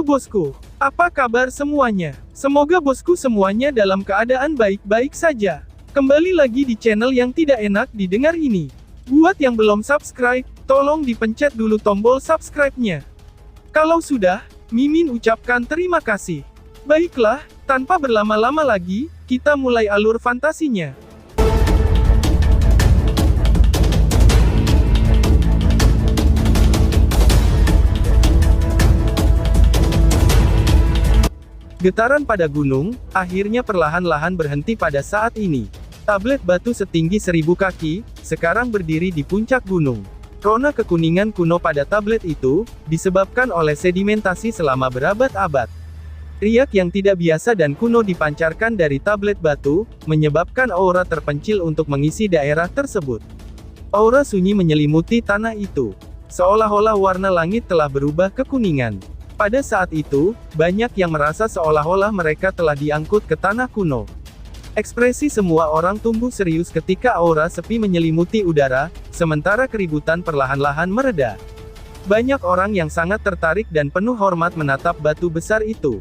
bosku. Apa kabar semuanya? Semoga bosku semuanya dalam keadaan baik-baik saja. Kembali lagi di channel yang tidak enak didengar ini. Buat yang belum subscribe, tolong dipencet dulu tombol subscribe-nya. Kalau sudah, Mimin ucapkan terima kasih. Baiklah, tanpa berlama-lama lagi, kita mulai alur fantasinya. Getaran pada gunung, akhirnya perlahan-lahan berhenti pada saat ini. Tablet batu setinggi 1000 kaki, sekarang berdiri di puncak gunung. Rona kekuningan kuno pada tablet itu, disebabkan oleh sedimentasi selama berabad-abad. Riak yang tidak biasa dan kuno dipancarkan dari tablet batu, menyebabkan aura terpencil untuk mengisi daerah tersebut. Aura sunyi menyelimuti tanah itu. Seolah-olah warna langit telah berubah kekuningan. Pada saat itu, banyak yang merasa seolah-olah mereka telah diangkut ke tanah kuno. Ekspresi semua orang tumbuh serius ketika aura sepi menyelimuti udara, sementara keributan perlahan-lahan mereda. Banyak orang yang sangat tertarik dan penuh hormat menatap batu besar itu.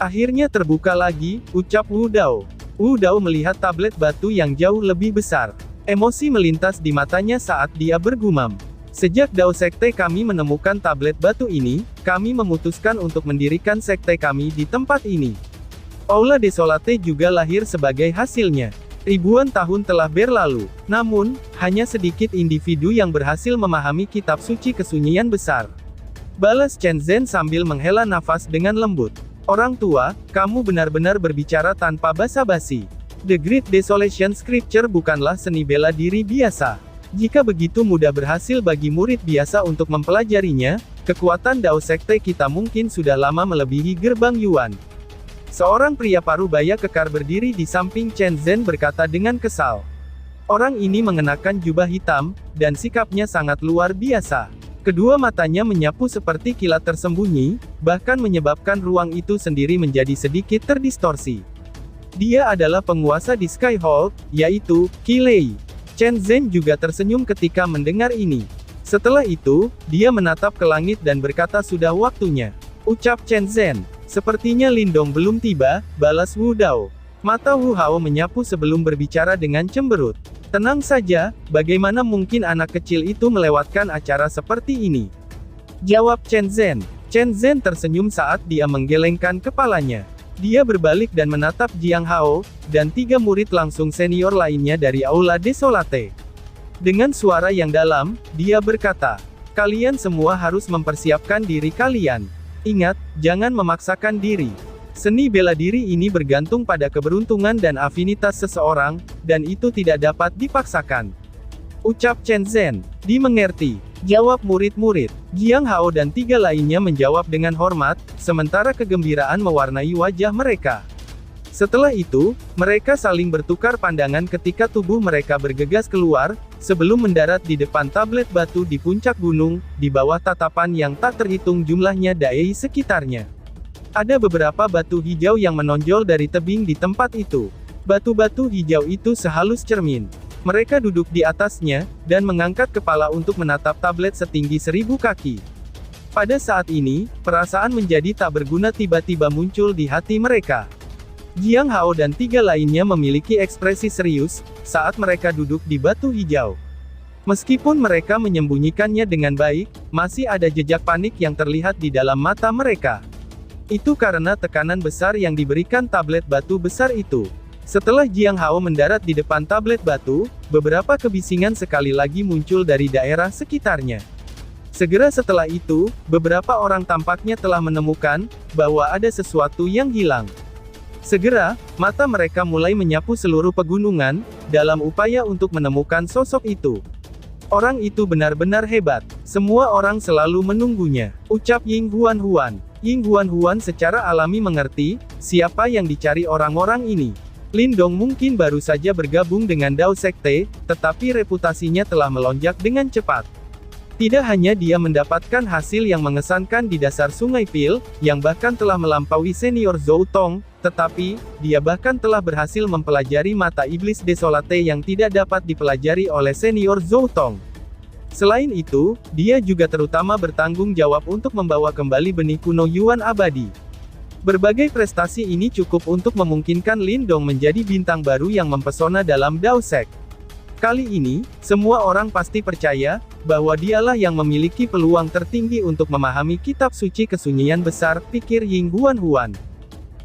Akhirnya terbuka lagi, ucap Wu Dao. Wu Dao melihat tablet batu yang jauh lebih besar. Emosi melintas di matanya saat dia bergumam. Sejak Dao Sekte kami menemukan tablet batu ini, kami memutuskan untuk mendirikan sekte kami di tempat ini. Aula Desolate juga lahir sebagai hasilnya. Ribuan tahun telah berlalu, namun, hanya sedikit individu yang berhasil memahami kitab suci kesunyian besar. Balas Chen Zhen sambil menghela nafas dengan lembut. Orang tua, kamu benar-benar berbicara tanpa basa-basi. The Great Desolation Scripture bukanlah seni bela diri biasa. Jika begitu mudah berhasil bagi murid biasa untuk mempelajarinya, kekuatan Dao Sekte kita mungkin sudah lama melebihi gerbang Yuan. Seorang pria parubaya kekar berdiri di samping Chen Zhen berkata dengan kesal. Orang ini mengenakan jubah hitam, dan sikapnya sangat luar biasa. Kedua matanya menyapu seperti kilat tersembunyi, bahkan menyebabkan ruang itu sendiri menjadi sedikit terdistorsi. Dia adalah penguasa di Sky Hall, yaitu Qi Lei. Chen Zhen juga tersenyum ketika mendengar ini. Setelah itu, dia menatap ke langit dan berkata sudah waktunya. Ucap Chen Zhen. Sepertinya Lindong belum tiba, balas Wu Dao. Mata Wu Hao menyapu sebelum berbicara dengan cemberut. Tenang saja, bagaimana mungkin anak kecil itu melewatkan acara seperti ini? Jawab Chen Zhen. Chen Zhen tersenyum saat dia menggelengkan kepalanya. Dia berbalik dan menatap Jiang Hao, dan 3 murid langsung senior lainnya dari Aula Desolate. Dengan suara yang dalam, dia berkata, kalian semua harus mempersiapkan diri kalian. Ingat, jangan memaksakan diri. Seni bela diri ini bergantung pada keberuntungan dan afinitas seseorang, dan itu tidak dapat dipaksakan. Ucap Chen Zhen. Dimengerti. Jawab murid-murid. Jiang Hao dan 3 lainnya menjawab dengan hormat, sementara kegembiraan mewarnai wajah mereka. Setelah itu, mereka saling bertukar pandangan ketika tubuh mereka bergegas keluar, sebelum mendarat di depan tablet batu di puncak gunung, di bawah tatapan yang tak terhitung jumlahnya dai sekitarnya. Ada beberapa batu hijau yang menonjol dari tebing di tempat itu. Batu-batu hijau itu sehalus cermin. Mereka duduk di atasnya, dan mengangkat kepala untuk menatap tablet setinggi 1000 kaki. Pada saat ini, perasaan menjadi tak berguna tiba-tiba muncul di hati mereka. Jiang Hao dan 3 lainnya memiliki ekspresi serius, saat mereka duduk di batu hijau. Meskipun mereka menyembunyikannya dengan baik, masih ada jejak panik yang terlihat di dalam mata mereka. Itu karena tekanan besar yang diberikan tablet batu besar itu. Setelah Jiang Hao mendarat di depan tablet batu, beberapa kebisingan sekali lagi muncul dari daerah sekitarnya. Segera setelah itu, beberapa orang tampaknya telah menemukan bahwa ada sesuatu yang hilang. Segera, mata mereka mulai menyapu seluruh pegunungan, dalam upaya untuk menemukan sosok itu. Orang itu benar-benar hebat. Semua orang selalu menunggunya. Ucap Ying Huan Huan. Ying Huan Huan secara alami mengerti, siapa yang dicari orang-orang ini. Lindong mungkin baru saja bergabung dengan Dao Sekte, tetapi reputasinya telah melonjak dengan cepat. Tidak hanya dia mendapatkan hasil yang mengesankan di dasar Sungai Pil, yang bahkan telah melampaui senior Zhou Tong, tetapi, dia bahkan telah berhasil mempelajari mata iblis Desolate yang tidak dapat dipelajari oleh senior Zhou Tong. Selain itu, dia juga terutama bertanggung jawab untuk membawa kembali benih kuno Yuan abadi. Berbagai prestasi ini cukup untuk memungkinkan Lin Dong menjadi bintang baru yang mempesona dalam Dao Sek. Kali ini, semua orang pasti percaya bahwa dialah yang memiliki peluang tertinggi untuk memahami kitab suci kesunyian besar, pikir Ying Huan.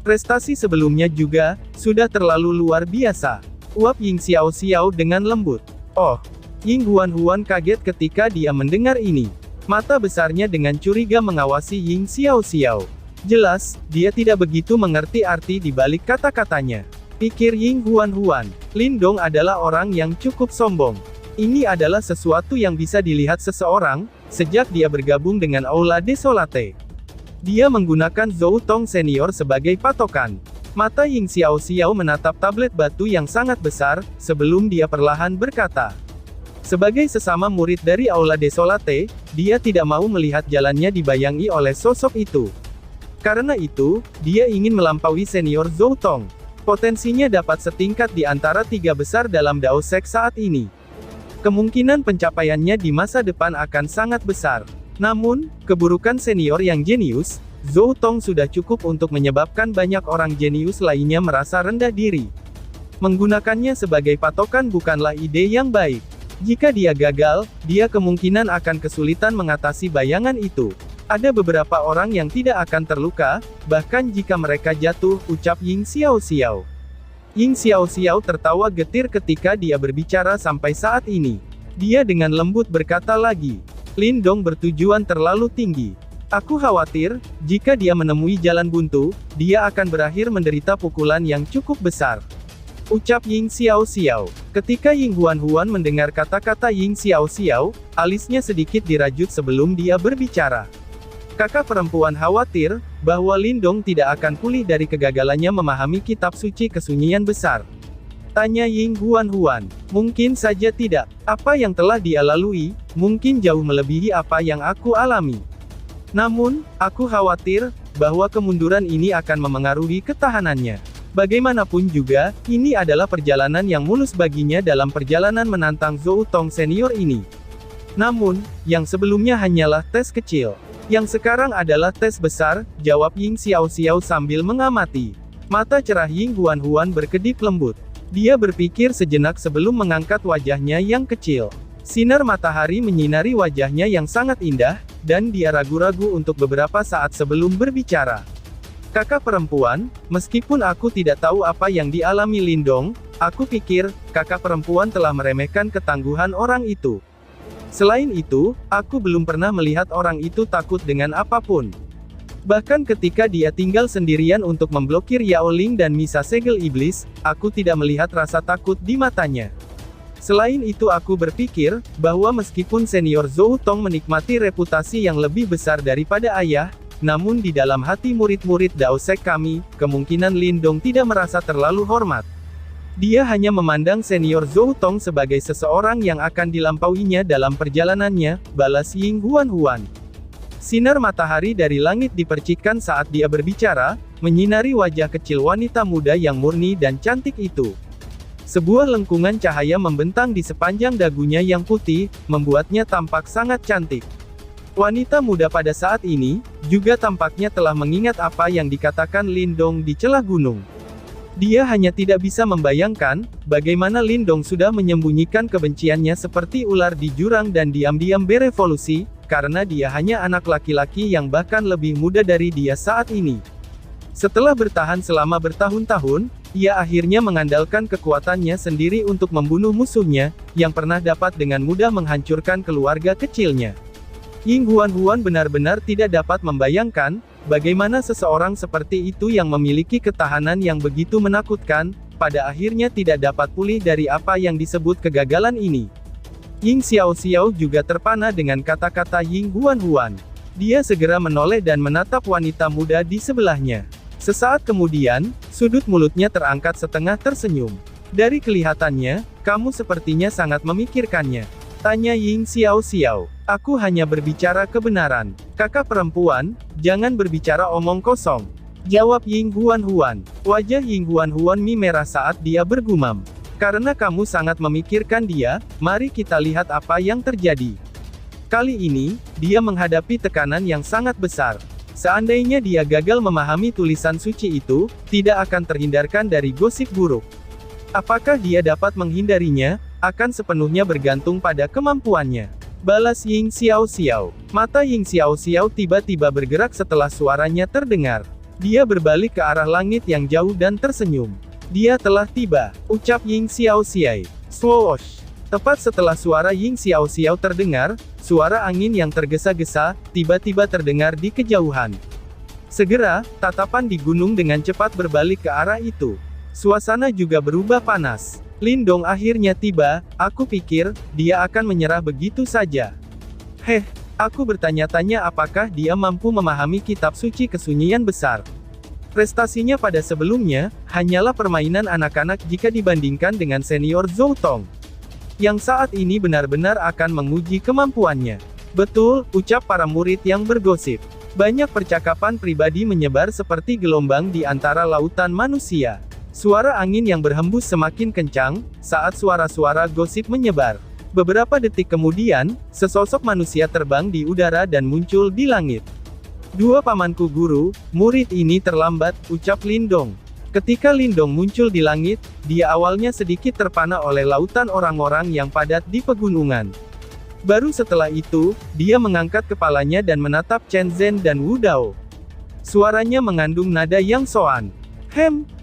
Prestasi sebelumnya juga sudah terlalu luar biasa. Uap Ying Xiao dengan lembut. Oh, Ying Huan kaget ketika dia mendengar ini. Mata besarnya dengan curiga mengawasi Ying Xiao. Jelas, dia tidak begitu mengerti arti di balik kata-katanya. Pikir Ying Huan, Lin Dong adalah orang yang cukup sombong. Ini adalah sesuatu yang bisa dilihat seseorang, sejak dia bergabung dengan Aula Desolate. Dia menggunakan Zhou Tong Senior sebagai patokan. Mata Ying Xiao menatap tablet batu yang sangat besar, sebelum dia perlahan berkata. Sebagai sesama murid dari Aula Desolate, dia tidak mau melihat jalannya dibayangi oleh sosok itu. Karena itu, dia ingin melampaui senior Zhou Tong. Potensinya dapat setingkat di antara tiga besar dalam Dao Sek saat ini. Kemungkinan pencapaiannya di masa depan akan sangat besar. Namun, keburukan senior yang jenius, Zhou Tong sudah cukup untuk menyebabkan banyak orang jenius lainnya merasa rendah diri. Menggunakannya sebagai patokan bukanlah ide yang baik. Jika dia gagal, dia kemungkinan akan kesulitan mengatasi bayangan itu. Ada beberapa orang yang tidak akan terluka, bahkan jika mereka jatuh, ucap Ying Xiao. Ying Xiao tertawa getir ketika dia berbicara sampai saat ini. Dia dengan lembut berkata lagi, Lin Dong bertujuan terlalu tinggi. Aku khawatir, jika dia menemui jalan buntu, dia akan berakhir menderita pukulan yang cukup besar. Ucap Ying Xiao. Ketika Ying Huan mendengar kata-kata Ying Xiao, alisnya sedikit dirajut sebelum dia berbicara. Kakak perempuan khawatir bahwa Lin Dong tidak akan pulih dari kegagalannya memahami kitab suci kesunyian besar. Tanya Ying Huan. Mungkin saja tidak. Apa yang telah dia lalui, mungkin jauh melebihi apa yang aku alami. Namun, aku khawatir bahwa kemunduran ini akan memengaruhi ketahanannya. Bagaimanapun juga, ini adalah perjalanan yang mulus baginya dalam perjalanan menantang Zhou Tong senior ini. Namun, yang sebelumnya hanyalah tes kecil. Yang sekarang adalah tes besar, jawab Ying Xiao sambil mengamati. Mata cerah Ying Huan berkedip lembut. Dia berpikir sejenak sebelum mengangkat wajahnya yang kecil. Sinar matahari menyinari wajahnya yang sangat indah, dan dia ragu-ragu untuk beberapa saat sebelum berbicara. Kakak perempuan, meskipun aku tidak tahu apa yang dialami Lin Dong, aku pikir, kakak perempuan telah meremehkan ketangguhan orang itu. Selain itu, aku belum pernah melihat orang itu takut dengan apapun. Bahkan ketika dia tinggal sendirian untuk memblokir Yao Ling dan Misa Segel Iblis, aku tidak melihat rasa takut di matanya. Selain itu aku berpikir, bahwa meskipun senior Zhou Tong menikmati reputasi yang lebih besar daripada ayah, namun di dalam hati murid-murid Dao Sek kami, kemungkinan Lin Dong tidak merasa terlalu hormat. Dia hanya memandang senior Zhou Tong sebagai seseorang yang akan dilampauinya dalam perjalanannya, balas Ying Huan. Sinar matahari dari langit dipercikkan saat dia berbicara, menyinari wajah kecil wanita muda yang murni dan cantik itu. Sebuah lengkungan cahaya membentang di sepanjang dagunya yang putih, membuatnya tampak sangat cantik. Wanita muda pada saat ini, juga tampaknya telah mengingat apa yang dikatakan Lin Dong di celah gunung. Dia hanya tidak bisa membayangkan, bagaimana Lin Dong sudah menyembunyikan kebenciannya seperti ular di jurang dan diam-diam berevolusi, karena dia hanya anak laki-laki yang bahkan lebih muda dari dia saat ini. Setelah bertahan selama bertahun-tahun, ia akhirnya mengandalkan kekuatannya sendiri untuk membunuh musuhnya, yang pernah dapat dengan mudah menghancurkan keluarga kecilnya. Ying Huan benar-benar tidak dapat membayangkan, bagaimana seseorang seperti itu yang memiliki ketahanan yang begitu menakutkan, pada akhirnya tidak dapat pulih dari apa yang disebut kegagalan ini. Ying Xiao juga terpana dengan kata-kata Ying Huan. Dia segera menoleh dan menatap wanita muda di sebelahnya. Sesaat kemudian, sudut mulutnya terangkat setengah tersenyum. Dari kelihatannya, kamu sepertinya sangat memikirkannya. Tanya Ying Xiao. Aku hanya berbicara kebenaran. Kakak perempuan, jangan berbicara omong kosong. Jawab Ying Huan. Wajah Ying Huan merah saat dia bergumam. Karena kamu sangat memikirkan dia, mari kita lihat apa yang terjadi. Kali ini, dia menghadapi tekanan yang sangat besar. Seandainya dia gagal memahami tulisan suci itu, tidak akan terhindarkan dari gosip buruk. Apakah dia dapat menghindarinya, akan sepenuhnya bergantung pada kemampuannya. Balas Ying Xiao Xiao. Mata Ying Xiao Xiao tiba-tiba bergerak setelah suaranya terdengar. Dia berbalik ke arah langit yang jauh dan tersenyum. Dia telah tiba, ucap Ying Xiao Xiao. Swoosh. Tepat setelah suara Ying Xiao Xiao terdengar, suara angin yang tergesa-gesa, tiba-tiba terdengar di kejauhan. Segera, tatapan di gunung dengan cepat berbalik ke arah itu. Suasana juga berubah panas. Lindong akhirnya tiba, aku pikir, dia akan menyerah begitu saja. Aku bertanya-tanya apakah dia mampu memahami kitab suci kesunyian besar. Prestasinya pada sebelumnya, hanyalah permainan anak-anak jika dibandingkan dengan senior Zhou Tong. Yang saat ini benar-benar akan menguji kemampuannya. Betul, ucap para murid yang bergosip. Banyak percakapan pribadi menyebar seperti gelombang di antara lautan manusia. Suara angin yang berhembus semakin kencang, saat suara-suara gosip menyebar. Beberapa detik kemudian, sesosok manusia terbang di udara dan muncul di langit. Dua pamanku guru, murid ini terlambat, ucap Lindong. Ketika Lindong muncul di langit, dia awalnya sedikit terpana oleh lautan orang-orang yang padat di pegunungan. Baru setelah itu, dia mengangkat kepalanya dan menatap Chen Zhen dan Wu Dao. Suaranya mengandung nada yang soan.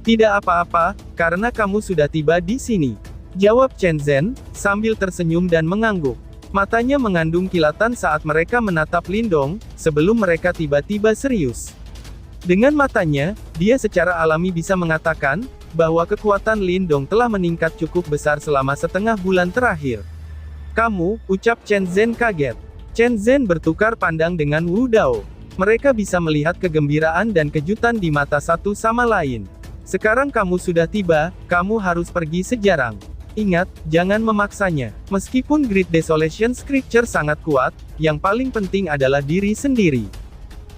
Tidak apa-apa, karena kamu sudah tiba di sini. Jawab Chen Zhen, sambil tersenyum dan mengangguk. Matanya mengandung kilatan saat mereka menatap Lindong, sebelum mereka tiba-tiba serius. Dengan matanya, dia secara alami bisa mengatakan, bahwa kekuatan Lindong telah meningkat cukup besar selama setengah bulan terakhir. Kamu, ucap Chen Zhen kaget. Chen Zhen bertukar pandang dengan Wu Dao. Mereka bisa melihat kegembiraan dan kejutan di mata satu sama lain. Sekarang kamu sudah tiba, kamu harus pergi sejarang. Ingat, jangan memaksanya. Meskipun Great Desolation Scripture sangat kuat, yang paling penting adalah diri sendiri.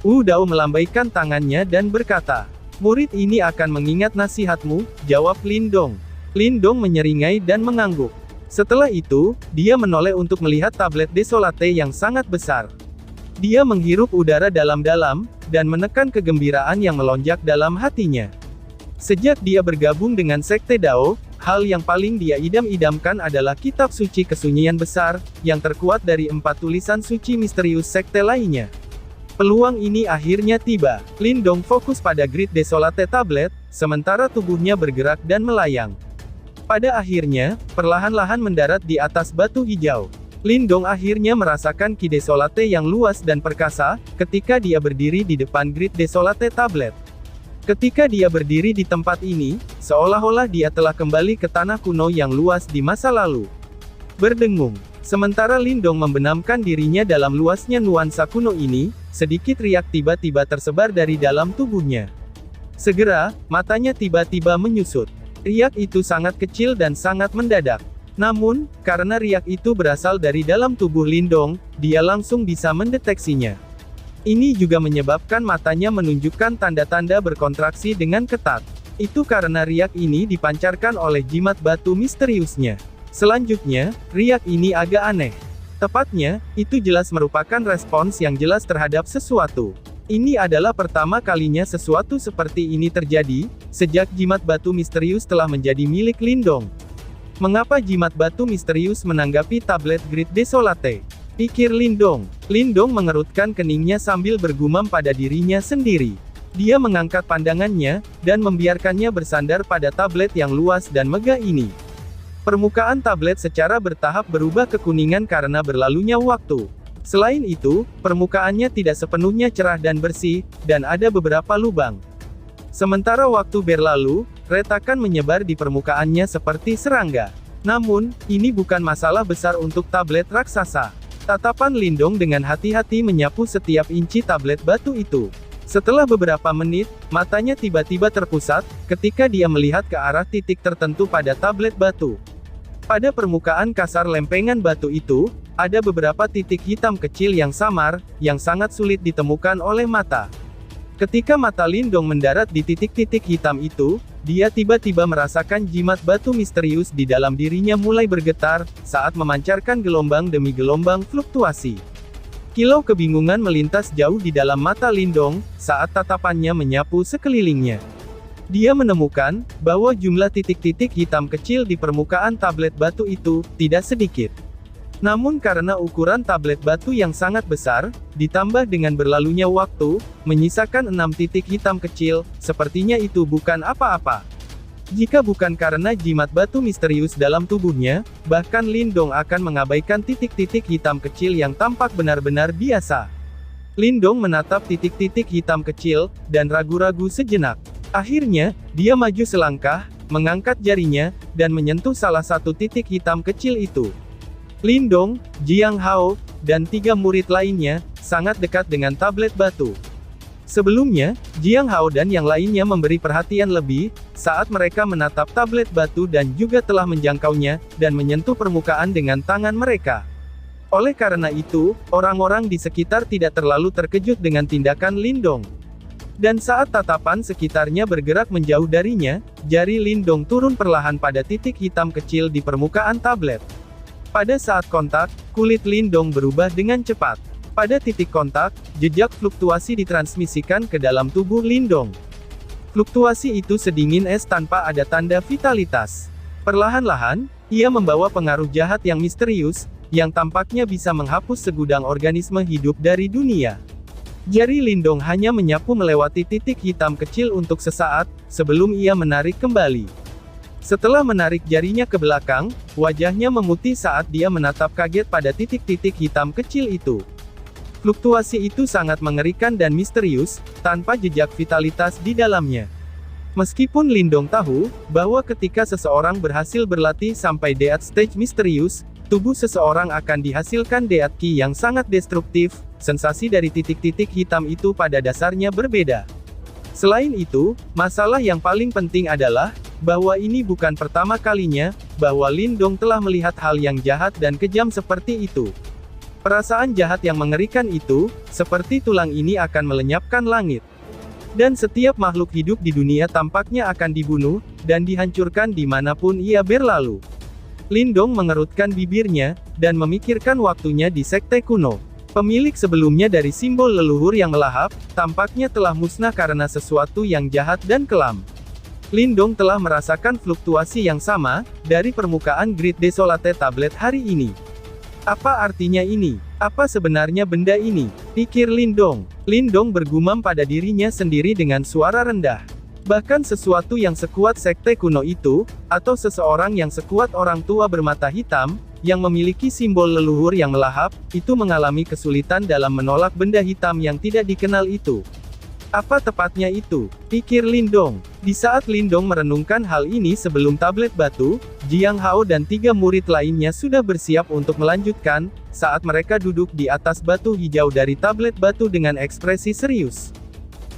Wu Dao melambaikan tangannya dan berkata, murid ini akan mengingat nasihatmu, jawab Lindong. Lindong menyeringai dan mengangguk. Setelah itu, dia menoleh untuk melihat tablet Desolate yang sangat besar. Dia menghirup udara dalam-dalam, dan menekan kegembiraan yang melonjak dalam hatinya. Sejak dia bergabung dengan Sekte Dao, hal yang paling dia idam-idamkan adalah kitab suci kesunyian besar, yang terkuat dari 4 tulisan suci misterius sekte lainnya. Peluang ini akhirnya tiba. Lindong fokus pada Great Desolate Tablet, sementara tubuhnya bergerak dan melayang. Pada akhirnya, perlahan-lahan mendarat di atas batu hijau. Lindong akhirnya merasakan Ki Desolate yang luas dan perkasa, ketika dia berdiri di depan Great Desolate Tablet. Ketika dia berdiri di tempat ini, seolah-olah dia telah kembali ke tanah kuno yang luas di masa lalu. Berdengung. Sementara Lindong membenamkan dirinya dalam luasnya nuansa kuno ini, sedikit riak tiba-tiba tersebar dari dalam tubuhnya. Segera, matanya tiba-tiba menyusut. Riak itu sangat kecil dan sangat mendadak. Namun, karena riak itu berasal dari dalam tubuh Lindong, dia langsung bisa mendeteksinya. Ini juga menyebabkan matanya menunjukkan tanda-tanda berkontraksi dengan ketat. Itu karena riak ini dipancarkan oleh jimat batu misteriusnya. Selanjutnya, riak ini agak aneh. Tepatnya, itu jelas merupakan respons yang jelas terhadap sesuatu. Ini adalah pertama kalinya sesuatu seperti ini terjadi, sejak jimat batu misterius telah menjadi milik Lindong. Mengapa jimat batu misterius menanggapi tablet Great Desolate? Pikir Lindong. Lindong mengerutkan keningnya sambil bergumam pada dirinya sendiri. Dia mengangkat pandangannya, dan membiarkannya bersandar pada tablet yang luas dan megah ini. Permukaan tablet secara bertahap berubah kekuningan karena berlalunya waktu. Selain itu, permukaannya tidak sepenuhnya cerah dan bersih, dan ada beberapa lubang. Sementara waktu berlalu, retakan menyebar di permukaannya seperti serangga. Namun, ini bukan masalah besar untuk tablet raksasa. Tatapan Lindong dengan hati-hati menyapu setiap inci tablet batu itu. Setelah beberapa menit, matanya tiba-tiba terpusat, ketika dia melihat ke arah titik tertentu pada tablet batu. Pada permukaan kasar lempengan batu itu, ada beberapa titik hitam kecil yang samar, yang sangat sulit ditemukan oleh mata. Ketika mata Lindong mendarat di titik-titik hitam itu, dia tiba-tiba merasakan jimat batu misterius di dalam dirinya mulai bergetar, saat memancarkan gelombang demi gelombang fluktuasi. Kilau kebingungan melintas jauh di dalam mata Lindong, saat tatapannya menyapu sekelilingnya. Dia menemukan, bahwa jumlah titik-titik hitam kecil di permukaan tablet batu itu, tidak sedikit. Namun karena ukuran tablet batu yang sangat besar, ditambah dengan berlalunya waktu, menyisakan 6 titik hitam kecil, sepertinya itu bukan apa-apa. Jika bukan karena jimat batu misterius dalam tubuhnya, bahkan Lindong akan mengabaikan titik-titik hitam kecil yang tampak benar-benar biasa. Lindong menatap titik-titik hitam kecil, dan ragu-ragu sejenak. Akhirnya, dia maju selangkah, mengangkat jarinya, dan menyentuh salah satu titik hitam kecil itu. Lindong, Jiang Hao, dan 3 murid lainnya, sangat dekat dengan tablet batu. Sebelumnya, Jiang Hao dan yang lainnya memberi perhatian lebih, saat mereka menatap tablet batu dan juga telah menjangkaunya, dan menyentuh permukaan dengan tangan mereka. Oleh karena itu, orang-orang di sekitar tidak terlalu terkejut dengan tindakan Lindong. Dan saat tatapan sekitarnya bergerak menjauh darinya, jari Lindong turun perlahan pada titik hitam kecil di permukaan tablet. Pada saat kontak, kulit Lindong berubah dengan cepat. Pada titik kontak, jejak fluktuasi ditransmisikan ke dalam tubuh Lindong. Fluktuasi itu sedingin es tanpa ada tanda vitalitas. Perlahan-lahan, ia membawa pengaruh jahat yang misterius, yang tampaknya bisa menghapus segudang organisme hidup dari dunia. Jari Lindong hanya menyapu melewati titik hitam kecil untuk sesaat, sebelum ia menarik kembali. Setelah menarik jarinya ke belakang, wajahnya memutih saat dia menatap kaget pada titik-titik hitam kecil itu. Fluktuasi itu sangat mengerikan dan misterius, tanpa jejak vitalitas di dalamnya. Meskipun Lindong tahu, bahwa ketika seseorang berhasil berlatih sampai Death Stage misterius, tubuh seseorang akan dihasilkan Death Ki yang sangat destruktif, sensasi dari titik-titik hitam itu pada dasarnya berbeda. Selain itu, masalah yang paling penting adalah, bahwa ini bukan pertama kalinya, bahwa Lindong telah melihat hal yang jahat dan kejam seperti itu. Perasaan jahat yang mengerikan itu, seperti tulang ini akan melenyapkan langit. Dan setiap makhluk hidup di dunia tampaknya akan dibunuh, dan dihancurkan dimanapun ia berlalu. Lindong mengerutkan bibirnya, dan memikirkan waktunya di sekte kuno. Pemilik sebelumnya dari simbol leluhur yang melahap, tampaknya telah musnah karena sesuatu yang jahat dan kelam. Lindong telah merasakan fluktuasi yang sama, dari permukaan Great Desolate Tablet hari ini. Apa artinya ini? Apa sebenarnya benda ini? Pikir Lindong. Lindong bergumam pada dirinya sendiri dengan suara rendah. Bahkan sesuatu yang sekuat sekte kuno itu, atau seseorang yang sekuat orang tua bermata hitam, yang memiliki simbol leluhur yang melahap, itu mengalami kesulitan dalam menolak benda hitam yang tidak dikenal itu. Apa tepatnya itu? Pikir Lindong. Di saat Lindong merenungkan hal ini sebelum tablet batu, Jiang Hao dan 3 murid lainnya sudah bersiap untuk melanjutkan, saat mereka duduk di atas batu hijau dari tablet batu dengan ekspresi serius.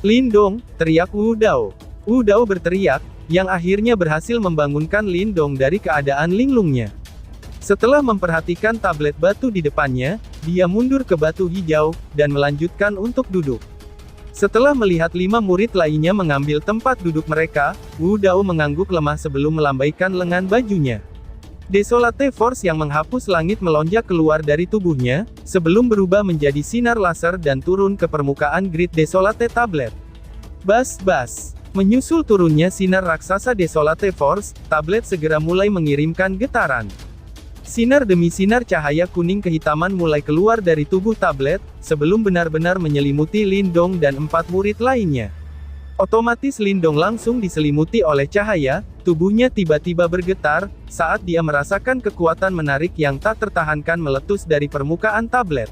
Lindong, teriak Wu Dao. Wu Dao berteriak, yang akhirnya berhasil membangunkan Lindong dari keadaan linglungnya. Setelah memperhatikan tablet batu di depannya, dia mundur ke batu hijau, dan melanjutkan untuk duduk. Setelah melihat 5 murid lainnya mengambil tempat duduk mereka, Wu Dao mengangguk lemah sebelum melambaikan lengan bajunya. Desolate Force yang menghapus langit melonjak keluar dari tubuhnya, sebelum berubah menjadi sinar laser dan turun ke permukaan Great Desolate Tablet. Bas. Menyusul turunnya sinar raksasa Desolate Force, tablet segera mulai mengirimkan getaran. Sinar demi sinar cahaya kuning kehitaman mulai keluar dari tubuh tablet, sebelum benar-benar menyelimuti Lindong dan 4 murid lainnya. Otomatis Lindong langsung diselimuti oleh cahaya, tubuhnya tiba-tiba bergetar, saat dia merasakan kekuatan menarik yang tak tertahankan meletus dari permukaan tablet.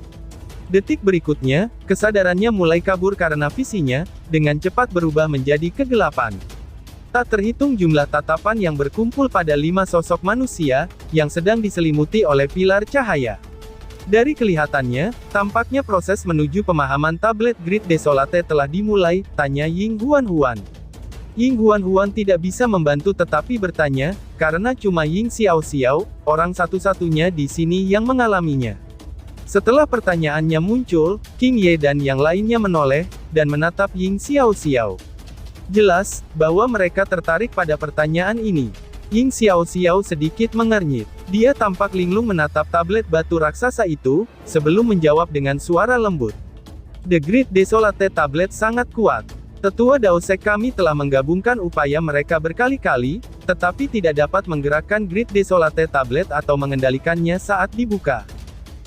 Detik berikutnya, kesadarannya mulai kabur karena visinya, dengan cepat berubah menjadi kegelapan. Tak terhitung jumlah tatapan yang berkumpul pada 5 sosok manusia, yang sedang diselimuti oleh pilar cahaya. Dari kelihatannya, tampaknya proses menuju pemahaman tablet Great Desolate telah dimulai, tanya Ying Huan-Huan. Ying Huan-Huan tidak bisa membantu tetapi bertanya, karena cuma Ying Xiao-Xiao, orang satu-satunya di sini yang mengalaminya. Setelah pertanyaannya muncul, King Ye dan yang lainnya menoleh, dan menatap Ying Xiao-Xiao. Jelas, bahwa mereka tertarik pada pertanyaan ini. Ying Xiao-Xiao sedikit mengernyit. Dia tampak linglung menatap tablet batu raksasa itu, sebelum menjawab dengan suara lembut. The Great Desolate Tablet sangat kuat. Tetua Daosek kami telah menggabungkan upaya mereka berkali-kali, tetapi tidak dapat menggerakkan Great Desolate Tablet atau mengendalikannya saat dibuka.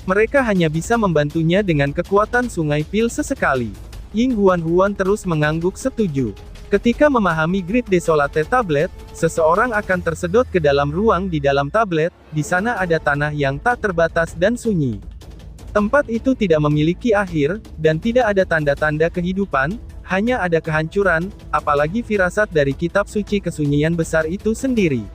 Mereka hanya bisa membantunya dengan kekuatan sungai pil sesekali. Ying Huan terus mengangguk setuju. Ketika memahami Great Desolate Tablet, seseorang akan tersedot ke dalam ruang di dalam tablet, di sana ada tanah yang tak terbatas dan sunyi. Tempat itu tidak memiliki akhir, dan tidak ada tanda-tanda kehidupan, hanya ada kehancuran, apalagi firasat dari kitab suci kesunyian besar itu sendiri.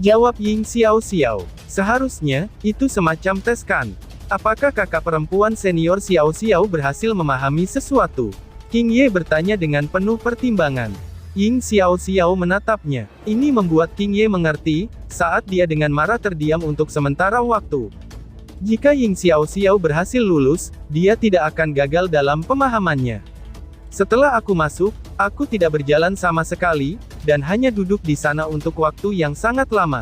Jawab Ying Xiao. Seharusnya, itu semacam tes kan? Apakah kakak perempuan senior Xiao berhasil memahami sesuatu? King Ye bertanya dengan penuh pertimbangan. Ying Xiao menatapnya. Ini membuat King Ye mengerti, saat dia dengan marah terdiam untuk sementara waktu. Jika Ying Xiao berhasil lulus, dia tidak akan gagal dalam pemahamannya. Setelah aku masuk, aku tidak berjalan sama sekali, dan hanya duduk di sana untuk waktu yang sangat lama.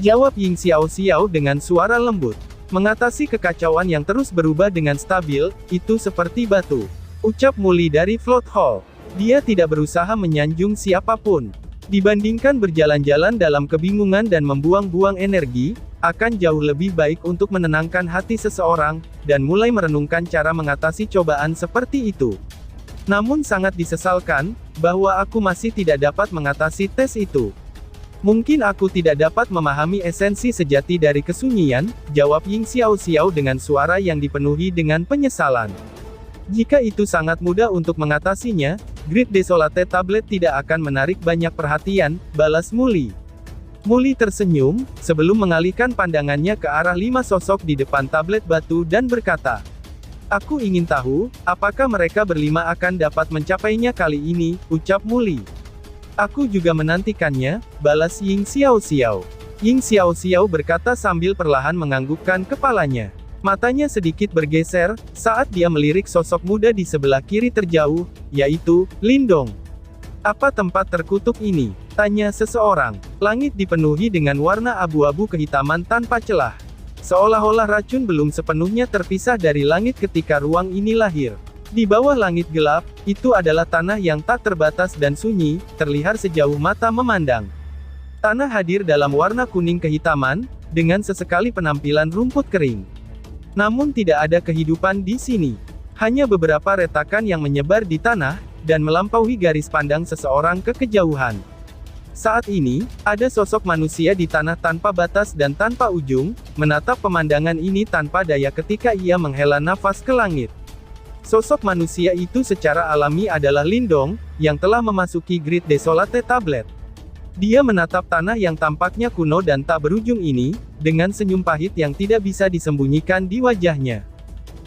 Jawab Ying Xiao dengan suara lembut. Mengatasi kekacauan yang terus berubah dengan stabil, itu seperti batu. Ucap Muli dari Float Hall. Dia tidak berusaha menyanjung siapapun. Dibandingkan berjalan-jalan dalam kebingungan dan membuang-buang energi, akan jauh lebih baik untuk menenangkan hati seseorang, dan mulai merenungkan cara mengatasi cobaan seperti itu. Namun sangat disesalkan, bahwa aku masih tidak dapat mengatasi tes itu. Mungkin aku tidak dapat memahami esensi sejati dari kesunyian, jawab Ying Xiao dengan suara yang dipenuhi dengan penyesalan. Jika itu sangat mudah untuk mengatasinya, Great Desolate Tablet tidak akan menarik banyak perhatian, balas Muli. Muli tersenyum, sebelum mengalihkan pandangannya ke arah 5 sosok di depan tablet batu dan berkata, "Aku ingin tahu, apakah mereka berlima akan dapat mencapainya kali ini," ucap Muli. "Aku juga menantikannya," balas Ying Xiao. Ying Xiao berkata sambil perlahan menganggukkan kepalanya. Matanya sedikit bergeser, saat dia melirik sosok muda di sebelah kiri terjauh, yaitu Lindong. "Apa tempat terkutuk ini?" tanya seseorang. Langit dipenuhi dengan warna abu-abu kehitaman tanpa celah. Seolah-olah racun belum sepenuhnya terpisah dari langit ketika ruang ini lahir. Di bawah langit gelap, itu adalah tanah yang tak terbatas dan sunyi, terlihat sejauh mata memandang. Tanah hadir dalam warna kuning kehitaman, dengan sesekali penampilan rumput kering. Namun tidak ada kehidupan di sini. Hanya beberapa retakan yang menyebar di tanah, dan melampaui garis pandang seseorang ke kejauhan. Saat ini, ada sosok manusia di tanah tanpa batas dan tanpa ujung, menatap pemandangan ini tanpa daya ketika ia menghela nafas ke langit. Sosok manusia itu secara alami adalah Lindong, yang telah memasuki Great Desolate Tablet. Dia menatap tanah yang tampaknya kuno dan tak berujung ini, dengan senyum pahit yang tidak bisa disembunyikan di wajahnya.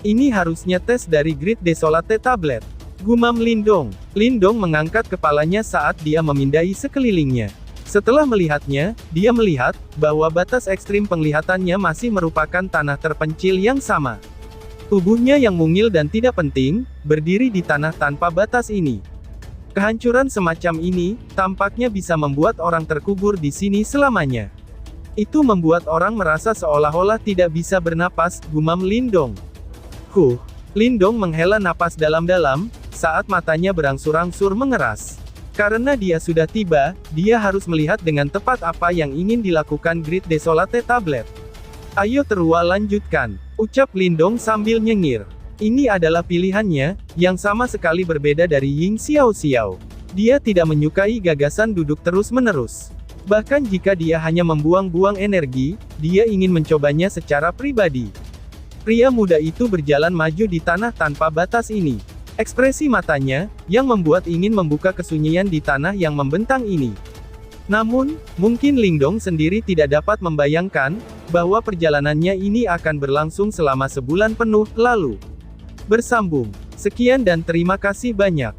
"Ini harusnya tes dari Great Desolate Tablet," gumam Lindong. Lindong mengangkat kepalanya saat dia memindai sekelilingnya. Setelah melihatnya, dia melihat, bahwa batas ekstrim penglihatannya masih merupakan tanah terpencil yang sama. Tubuhnya yang mungil dan tidak penting, berdiri di tanah tanpa batas ini. Kehancuran semacam ini, tampaknya bisa membuat orang terkubur di sini selamanya. Itu membuat orang merasa seolah-olah tidak bisa bernapas, gumam Lindong. Lindong menghela napas dalam-dalam, saat matanya berangsur-angsur mengeras. Karena dia sudah tiba, dia harus melihat dengan tepat apa yang ingin dilakukan Great Desolate Tablet. "Ayo Terua lanjutkan," ucap Lindong sambil nyengir. Ini adalah pilihannya, yang sama sekali berbeda dari Ying Xiao. Dia tidak menyukai gagasan duduk terus-menerus. Bahkan jika dia hanya membuang-buang energi, dia ingin mencobanya secara pribadi. Pria muda itu berjalan maju di tanah tanpa batas ini. Ekspresi matanya, yang membuat ingin membuka kesunyian di tanah yang membentang ini. Namun, mungkin Lindong sendiri tidak dapat membayangkan, bahwa perjalanannya ini akan berlangsung selama sebulan penuh, lalu bersambung. Sekian dan terima kasih banyak.